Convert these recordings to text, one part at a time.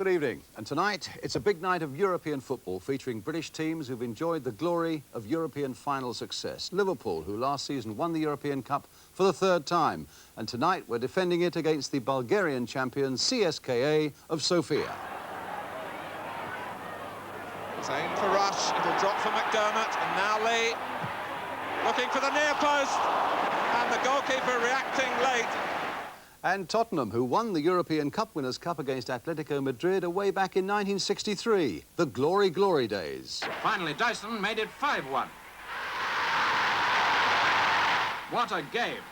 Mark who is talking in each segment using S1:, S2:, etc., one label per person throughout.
S1: Good evening, and tonight it's a big night of European football featuring British teams who've enjoyed the glory of European final success. Liverpool, who last season won the European Cup for the third time, and tonight we're defending it against the Bulgarian champions CSKA of Sofia.
S2: It's aimed for Rush, it'll drop for McDermott, and now Lee looking for the near post, and the goalkeeper reacting late.
S1: And Tottenham, who won the European Cup Winners' Cup against Atletico Madrid away back in 1963, the glory, glory days.
S3: Finally, Dyson made it 5-1. What a game.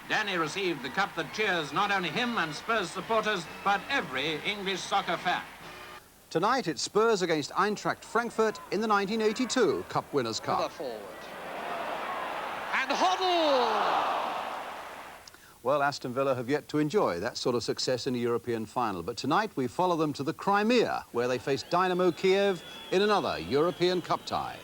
S3: Danny received the cup that cheers not only him and Spurs supporters, but every English soccer fan.
S1: Tonight, it's Spurs against Eintracht Frankfurt in the 1982 Cup Winners' Cup.
S2: Forward. And Hoddle!
S1: Well, Aston Villa have yet to enjoy that sort of success in a European final. But tonight, we follow them to the Crimea, where they face Dynamo Kiev in another European Cup tie.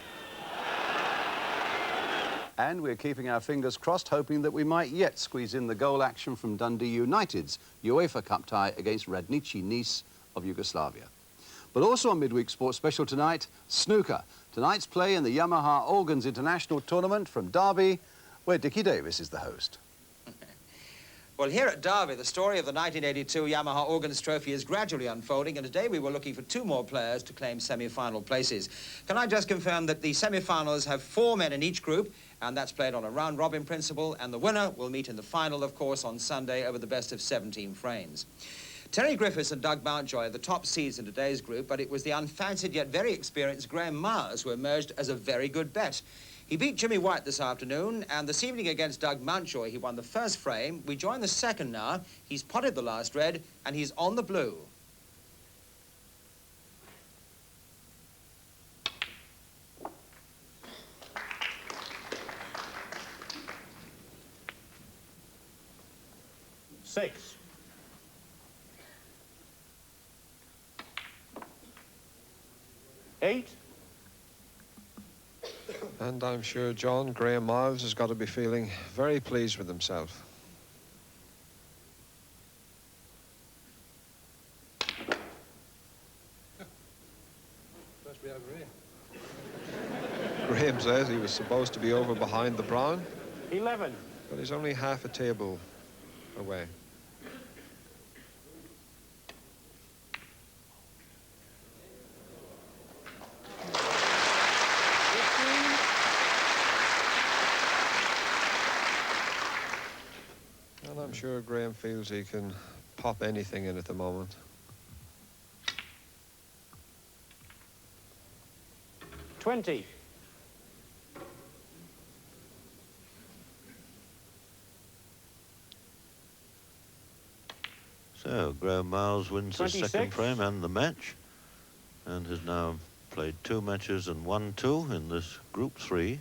S1: And we're keeping our fingers crossed, hoping that we might yet squeeze in the goal action from Dundee United's UEFA Cup tie against Radnički Nice of Yugoslavia. But also on Midweek Sports Special tonight, snooker. Tonight's play in the Yamaha Organs International Tournament from Derby, where Dickie Davis is the host.
S4: Well, here at Derby, the story of the 1982 Yamaha Organs Trophy is gradually unfolding, and today we were looking for two more players to claim semi-final places. Can I just confirm that the semi-finals have 4 men in each group, and that's played on a round-robin principle, and the winner will meet in the final, of course, on Sunday over the best of 17 frames. Terry Griffiths and Doug Mountjoy are the top seeds in today's group, but it was the unfancied yet very experienced Graham Myers who emerged as a very good bet. He beat Jimmy White this afternoon, and this evening against Doug Mountjoy, he won the first frame. We join the second now. He's potted the last red, and he's on the blue.
S5: Six. Eight.
S6: And I'm sure, John, Graham Miles has got to be feeling very pleased with himself.
S5: Supposed to be over here.
S6: Graham says he was supposed to be over behind the brown,
S5: 11.
S6: but he's only half a table away. And I'm sure Graham feels he can pop anything in at the moment.
S5: $20.
S7: So, Graham Miles wins his
S5: 26.
S7: second frame and the match, and has now played 2 matches and won 2 in this Group 3.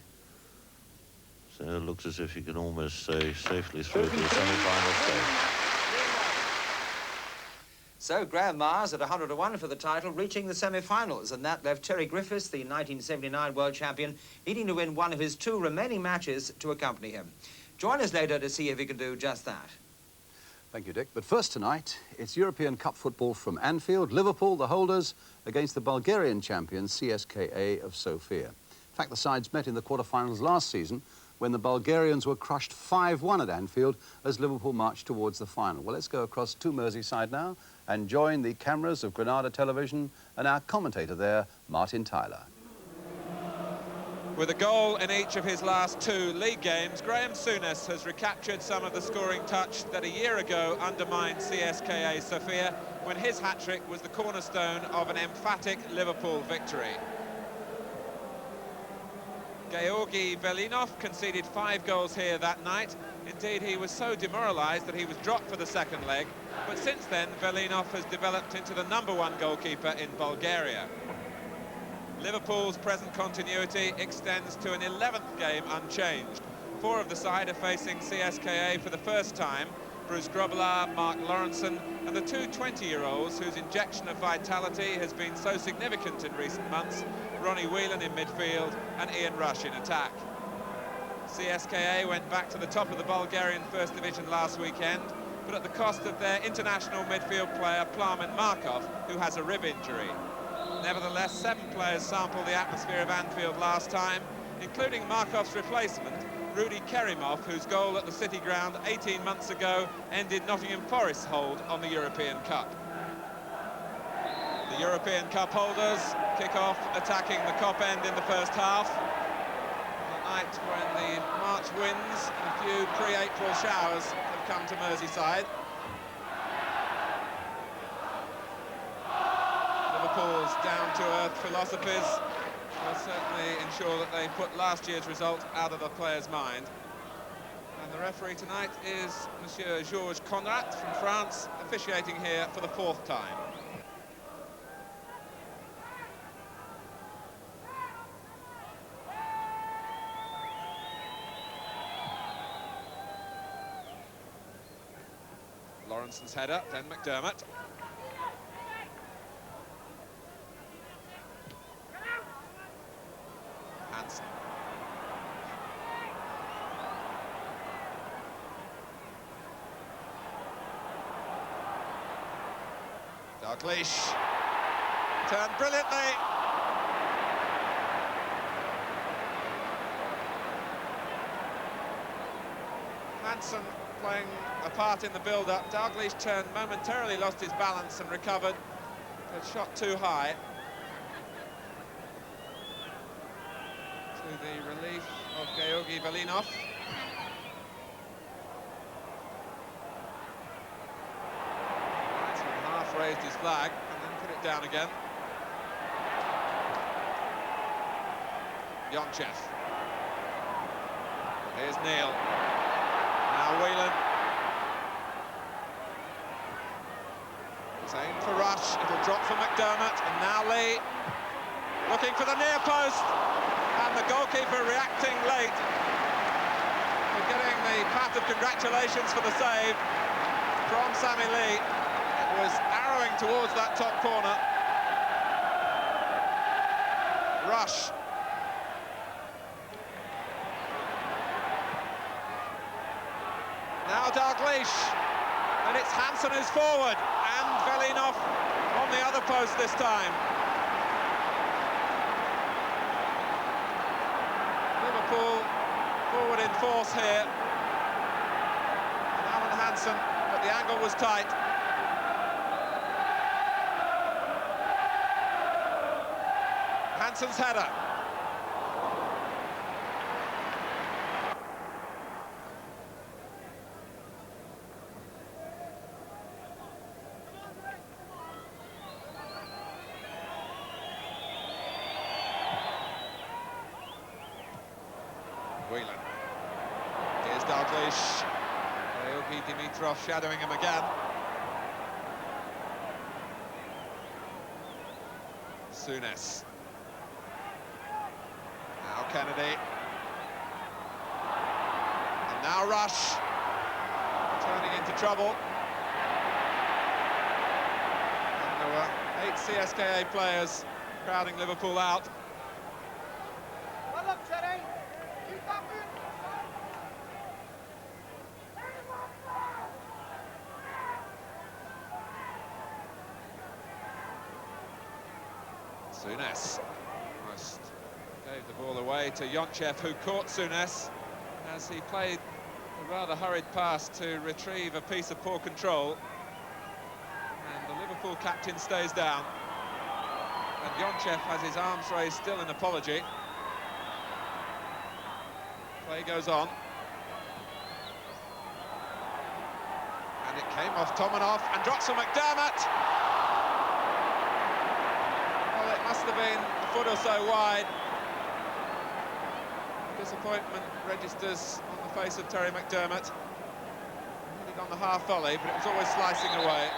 S7: So it looks as if he can almost say safely through to the semi-final stage.
S4: So Graham Myers at 100-1 for the title, reaching the semi-finals, and that left Terry Griffiths, the 1979 world champion, needing to win one of his 2 remaining matches to accompany him. Join us later to see if he can do just that.
S1: Thank you, Dick. But first tonight, it's European Cup football from Anfield. Liverpool, the holders, against the Bulgarian champions CSKA of Sofia. In fact, the sides met in the quarter-finals last season, when the Bulgarians were crushed 5-1 at Anfield as Liverpool marched towards the final. Well, let's go across to Merseyside now and join the cameras of Granada Television and our commentator there, Martin Tyler.
S2: With a goal in each of his last 2 league games, Graham Souness has recaptured some of the scoring touch that a year ago undermined CSKA Sofia when his hat-trick was the cornerstone of an emphatic Liverpool victory. Georgi Velinov conceded 5 goals here that night. Indeed, he was so demoralised that he was dropped for the second leg. But since then, Velinov has developed into the #1 goalkeeper in Bulgaria. Liverpool's present continuity extends to an 11th game unchanged. 4 of the side are facing CSKA for the first time. Bruce Grobbelaar, Mark Lawrenson, and the 2 20-year-olds whose injection of vitality has been so significant in recent months, Ronnie Whelan in midfield and Ian Rush in attack. CSKA went back to the top of the Bulgarian First Division last weekend, but at the cost of their international midfield player, Plamen Markov, who has a rib injury. Nevertheless, 7 players sampled the atmosphere of Anfield last time, including Markov's replacement, Rudy Kerimov, whose goal at the City Ground 18 months ago ended Nottingham Forest's hold on the European Cup. The European Cup holders kick off attacking the Kop end in the first half. The night when the March winds and a few pre-April showers have come to Merseyside. Liverpool's down-to-earth philosophies will certainly ensure that they put last year's result out of the players' mind. And the referee tonight is Monsieur Georges Conrat from France, officiating here for the 4th time. Lawrenson's header, then McDermott. Hansen. Dalglish. Turned brilliantly. Hansen playing a part in the build-up. Dalglish turned, momentarily lost his balance and recovered, but shot too high. To the relief of Georgi Velinov. Hansen half raised his flag and then put it down again. Yonchev. Here's Neil. Now Whelan. Same for Rush, it'll drop for McDermott, and now Lee looking for the near post, and the goalkeeper reacting late. We're getting the pat of congratulations for the save from Sammy Lee. It was arrowing towards that top corner. Rush. Now Dalglish, and it's Hansen who's forward, and Velinov on the other post this time. Liverpool forward in force here. And Alan Hansen, but the angle was tight. Hansen's header. Whelan. Here's Dalglish. Georgi Dimitrov shadowing him again. Souness. Now Kennedy. And now Rush. Turning into trouble. And there were 8 CSKA players crowding Liverpool out. Souness almost gave the ball away to Yonchev, who caught Souness as he played a rather hurried pass to retrieve a piece of poor control. And the Liverpool captain stays down. And Yonchev has his arms raised still in apology. Play goes on. And it came off Tomanov and drops for McDermott. Must have been a foot or so wide. Disappointment registers on the face of Terry McDermott. He hit it on the half volley, but it was always slicing away.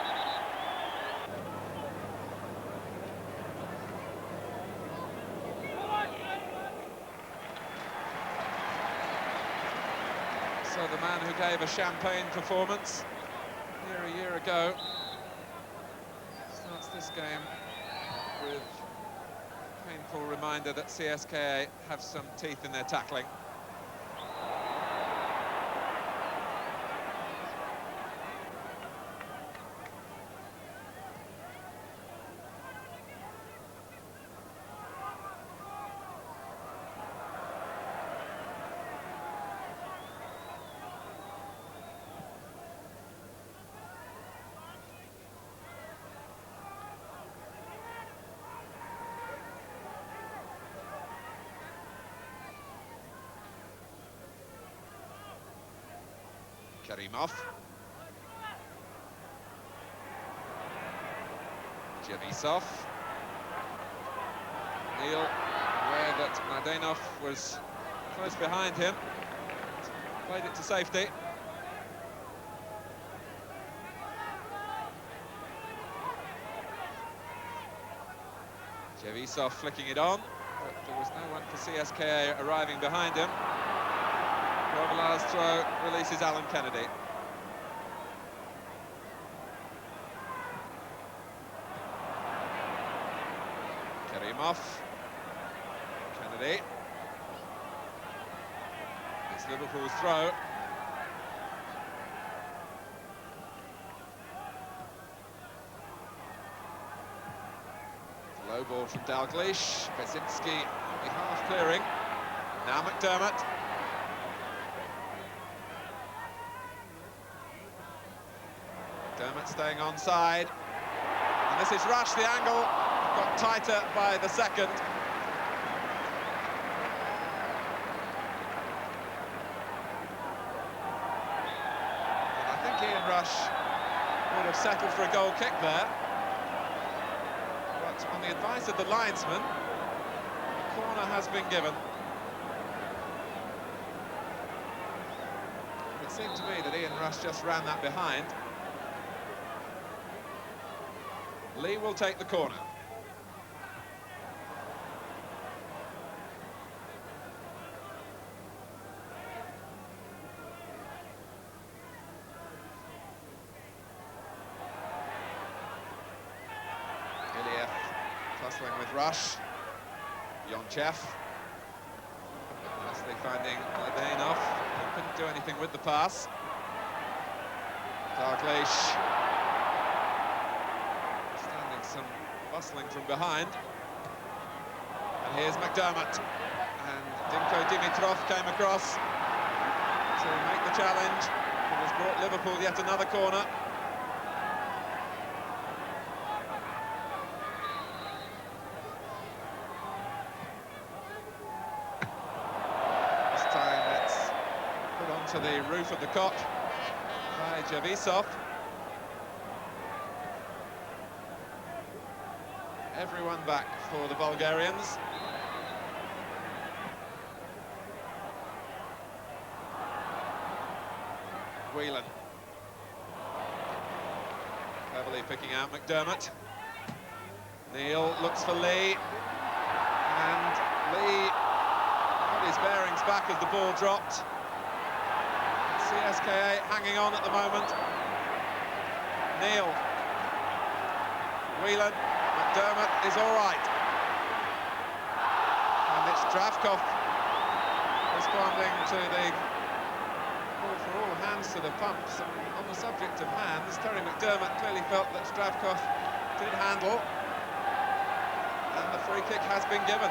S2: So the man who gave a champagne performance here a year ago starts this game with painful reminder that CSKA have some teeth in their tackling. Kerimov. Javisov. Neil, aware that Mladenov was close behind him, played it to safety. Javisov flicking it on, but there was no one for CSKA arriving behind him. Kovalar's throw releases Alan Kennedy. Kerimov. Kennedy. It's Liverpool's throw. Low ball from Dalglish. Bezinski only half clearing. Now McDermott. McDermott staying onside. And this is Rush, the angle got tighter by the second. And I think Ian Rush would have settled for a goal kick there. But on the advice of the linesman, a corner has been given. It seemed to me that Ian Rush just ran that behind. Lee will take the corner. Iliev tussling with Rush. Yonchev. Nicely finding Mladenov. He couldn't do anything with the pass. Dalglish. Standing some bustling from behind. And here's McDermott. And Dinko Dimitrov came across to make the challenge. It has brought Liverpool yet another corner. To the roof of the cot by Javisov. Everyone back for the Bulgarians. Whelan. Cleverly picking out McDermott. Neil looks for Lee. And Lee got his bearings back as the ball dropped. CSKA hanging on at the moment. Neil. Whelan. McDermott is all right. And it's Zdravkov responding to the call for all hands to the pumps. And on the subject of hands, Terry McDermott clearly felt that Zdravkov did handle. And the free kick has been given.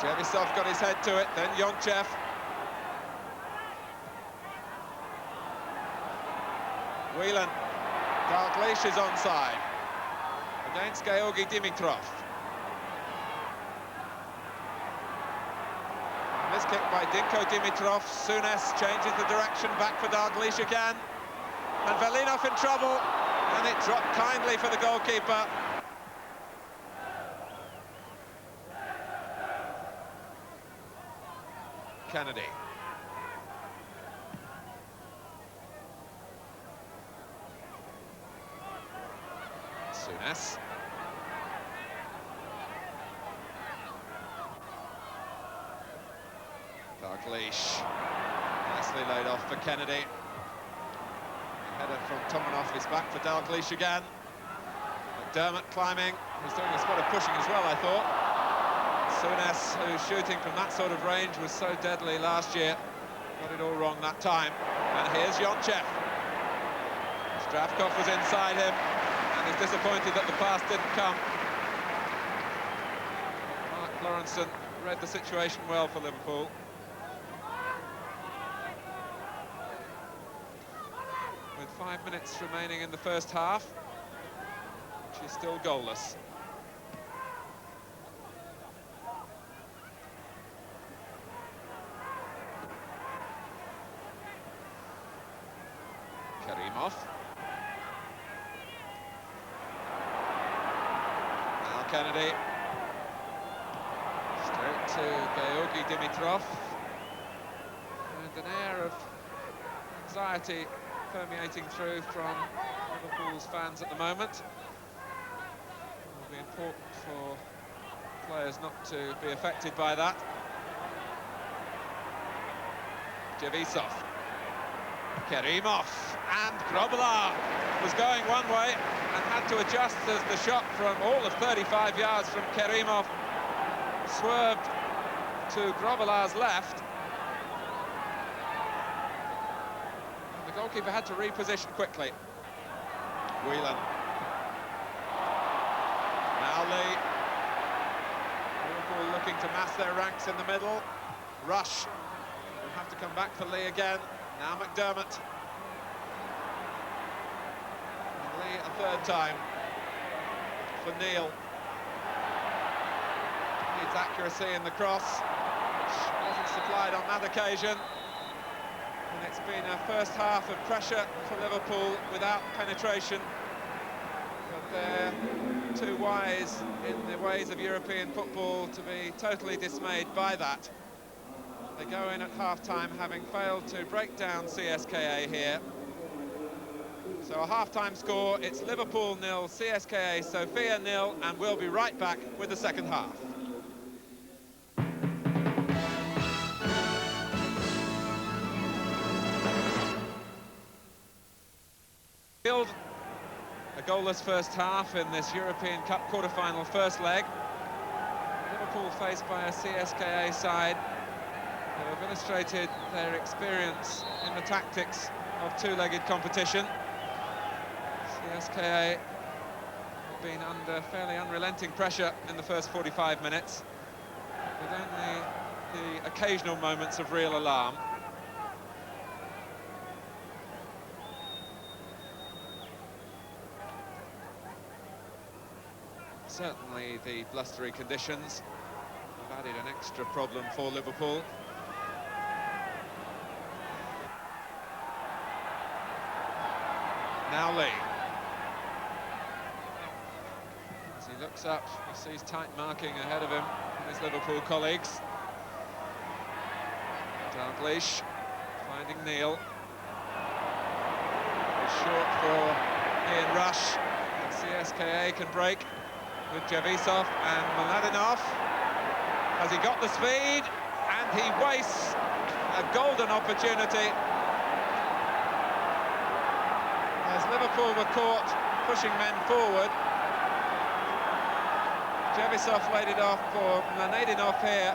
S2: Javisov got his head to it, then Yonchev. Whelan. Dalglish is onside against Georgi Dimitrov. And this kick by Dinko Dimitrov. Sunes changes the direction back for Dalglish again. And Velinov in trouble, and it dropped kindly for the goalkeeper. Kennedy. Sunes. Dalglish. Nicely laid off for Kennedy. Header from Tomanov is back for Dalglish again. McDermott climbing. He's doing a spot of pushing as well, I thought. Sunes, who's shooting from that sort of range, was so deadly last year. Got it all wrong that time. And here's Yonchev. Zdravkov was inside him and is disappointed that the pass didn't come. Mark Lawrenson read the situation well for Liverpool. With 5 minutes remaining in the first half. which is still goalless. Karimov. Now Kennedy. Straight to Georgi Dimitrov. And an air of anxiety permeating through from Liverpool's fans at the moment. It will be important for players not to be affected by that. Javisov. Kerimov, and Grobbelaar was going one way and had to adjust as the shot from all of 35 yards from Kerimov swerved to Grobbelaar's left. And the goalkeeper had to reposition quickly. Whelan. Now Lee. Liverpool looking to mass their ranks in the middle. Rush will have to come back for Lee again. Now McDermott. And Lee a third time for Neil. Needs accuracy in the cross, which wasn't supplied on that occasion. And it's been a first half of pressure for Liverpool without penetration. But they're too wise in the ways of European football to be totally dismayed by that. They go in at half-time having failed to break down CSKA here. So a half-time score, it's Liverpool 0, CSKA Sofia 0, and we'll be right back with the second half. A goalless first half in this European Cup quarter-final first leg. Liverpool faced by a CSKA side who have illustrated their experience in the tactics of two-legged competition. CSKA have been under fairly unrelenting pressure in the first 45 minutes, with only the occasional moments of real alarm. Certainly the blustery conditions have added an extra problem for Liverpool. Now Lee. As he looks up, he sees tight marking ahead of him from his Liverpool colleagues. Dalglish finding Neil. It's short for Ian Rush. And CSKA can break with Javisov and Mladinov. Has he got the speed? And he wastes a golden opportunity. As Liverpool were caught pushing men forward. Javisov laid it off for Mladinov here.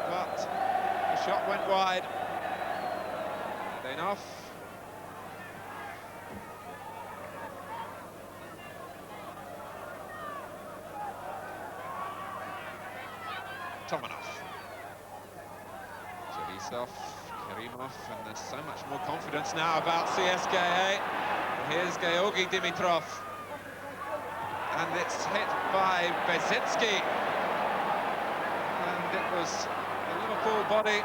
S2: But the shot went wide. Mladinov. Tomanov. Javisov, Kerimov, and there's so much more confidence now about CSKA. Here's Georgi Dimitrov. And it's hit by Bezitsky. And it was the Liverpool body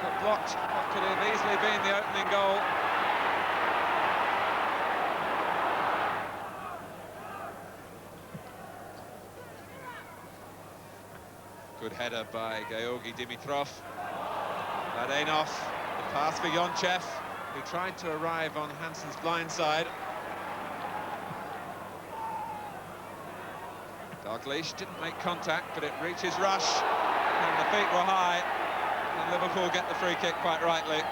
S2: that blocked what could have easily been the opening goal. Good header by Georgi Dimitrov. Mladinov, the pass for Yonchev, who tried to arrive on Hansen's blind side. Dalglish didn't make contact, but it reaches Rush, and the feet were high, and Liverpool get the free kick quite rightly.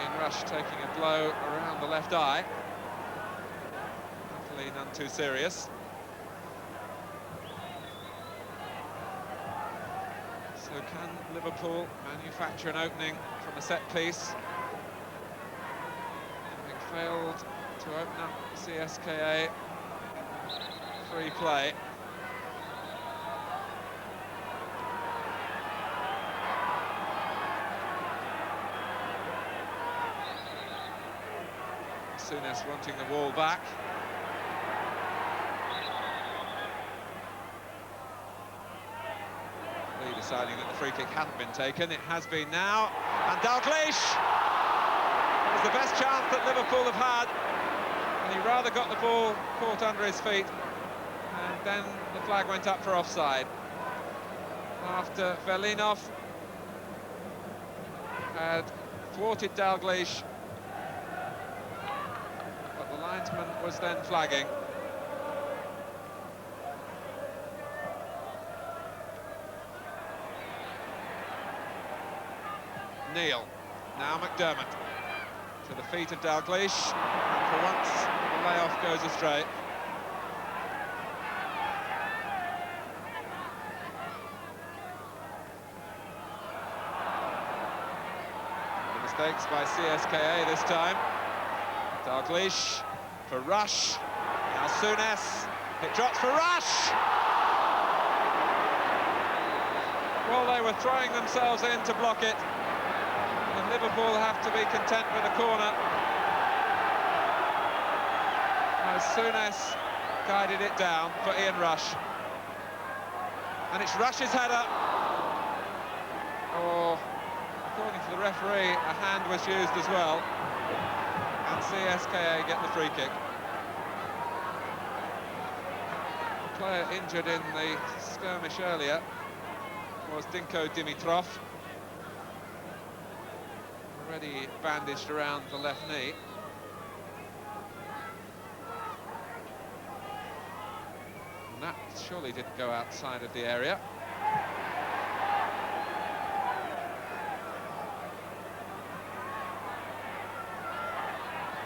S2: Ian Rush taking a blow around the left eye. Hopefully none too serious. So can Liverpool manufacture an opening from a set piece? Having failed to open up CSKA free play. Souness wanting the wall back. Lee deciding that the free kick hadn't been taken. It has been now. And Dalglish! It was the best chance that Liverpool have had. And he rather got the ball caught under his feet. And then the flag went up for offside. After Velinov had thwarted Dalglish. But the linesman was then flagging. Neil, now McDermott, to the feet of Dalglish, and for once the layoff goes astray. The mistakes by CSKA this time. Dalglish for Rush, now Souness, it drops for Rush! Well, they were throwing themselves in to block it. And Liverpool have to be content with a corner. As Souness guided it down for Ian Rush. And it's Rush's header. Or, according to the referee, a hand was used as well. And CSKA get the free kick. The player injured in the skirmish earlier was Dinko Dimitrov. Already bandaged around the left knee. And that surely didn't go outside of the area.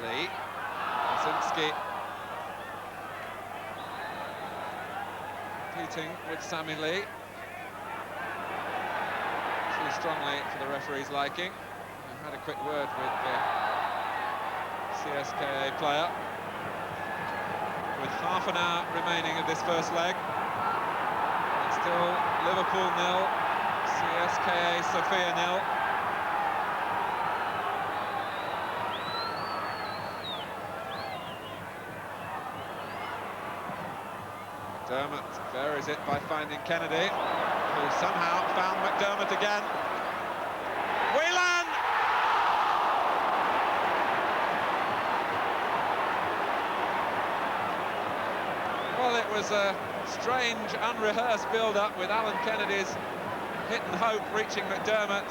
S2: Lee, Brzezinski competing with Sammy Lee. Too strongly for the referee's liking. Had a quick word with the CSKA player. With half an hour remaining of this first leg. And still Liverpool 0, CSKA Sofia 0. McDermott varies it by finding Kennedy, who somehow found McDermott again. Whelan! Well, it was a strange, unrehearsed build-up with Alan Kennedy's hit and hope reaching McDermott,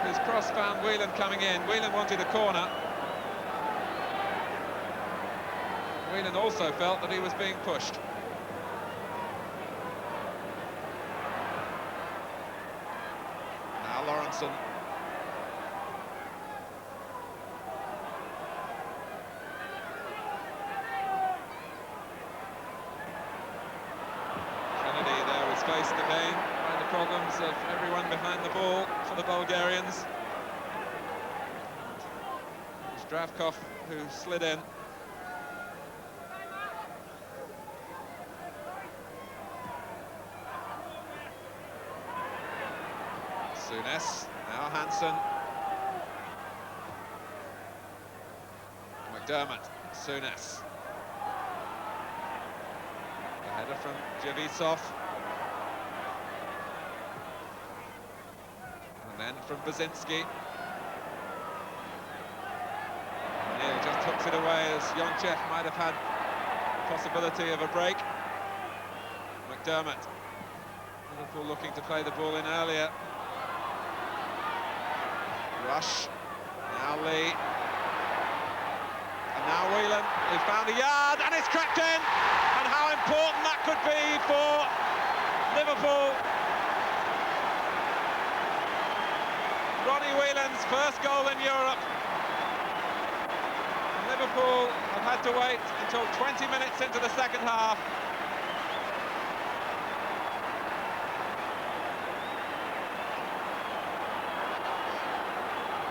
S2: whose cross found Whelan coming in. Whelan wanted a corner. Whelan also felt that he was being pushed. Now Lawrenson. Faced again by the problems of everyone behind the ball for the Bulgarians. It was Zdravkov who slid in. Souness, now Hansen. McDermott, Souness. The header from Javisov. And then from Brzezinski. Neil just hooks it away as Yonchev might have had possibility of a break. McDermott. Liverpool looking to play the ball in earlier. Rush. Now Lee. And now Whelan, who found a yard, and it's crept in! And how important that could be for Liverpool. Ronnie Whelan's first goal in Europe. And Liverpool have had to wait until 20 minutes into the second half.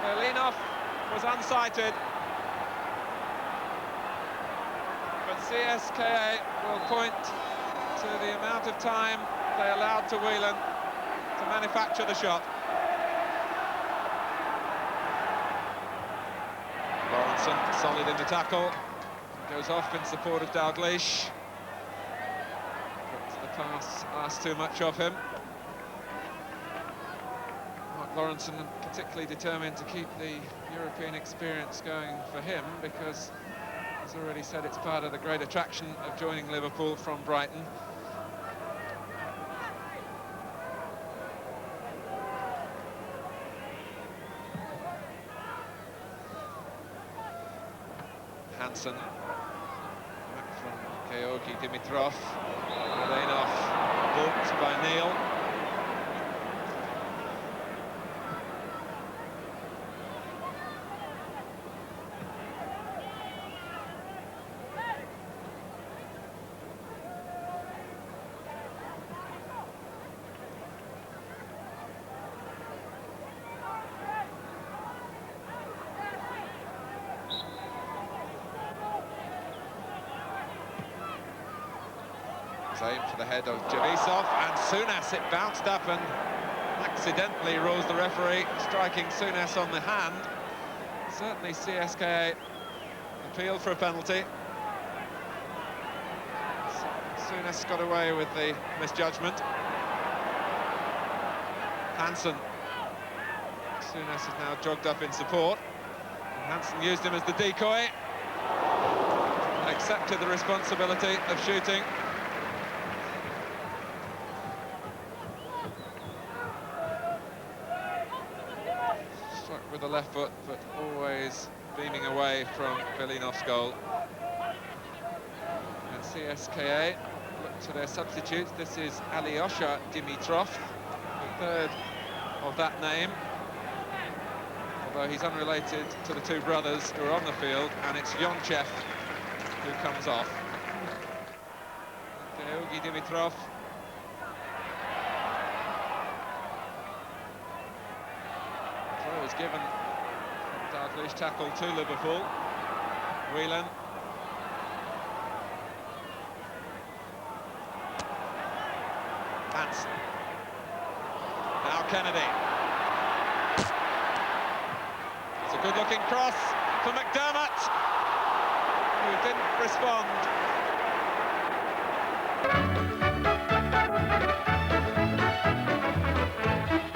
S2: Velinov was unsighted. But CSKA will point to the amount of time they allowed to Whelan to manufacture the shot. Hansen solid in the tackle. Goes off in support of Dalglish. But the pass asks too much of him. Mark Lawrenson particularly determined to keep the European experience going for him, because he's already said it's part of the great attraction of joining Liverpool from Brighton. Hansen, back from Georgi Dimitrov. Velinov balked by Neil. Aim for the head of Javisov, and soon as it bounced up and accidentally rules the referee, striking Souness on the hand. Certainly CSKA appealed for a penalty. Souness got away with the misjudgment. Hansen. Souness is now jogged up in support. And Hansen used him as the decoy. Accepted the responsibility of shooting. With the left foot, but always beaming away from Velinov's goal. And CSKA look to their substitutes. This is Alyosha Dimitrov, the third of that name, although he's unrelated to the two brothers who are on the field, and it's Yonchev who comes off. Georgi Dimitrov. Was given Dalglish tackle to Liverpool. Whelan. Hansen. Now Kennedy. It's a good-looking cross for McDermott, who didn't respond.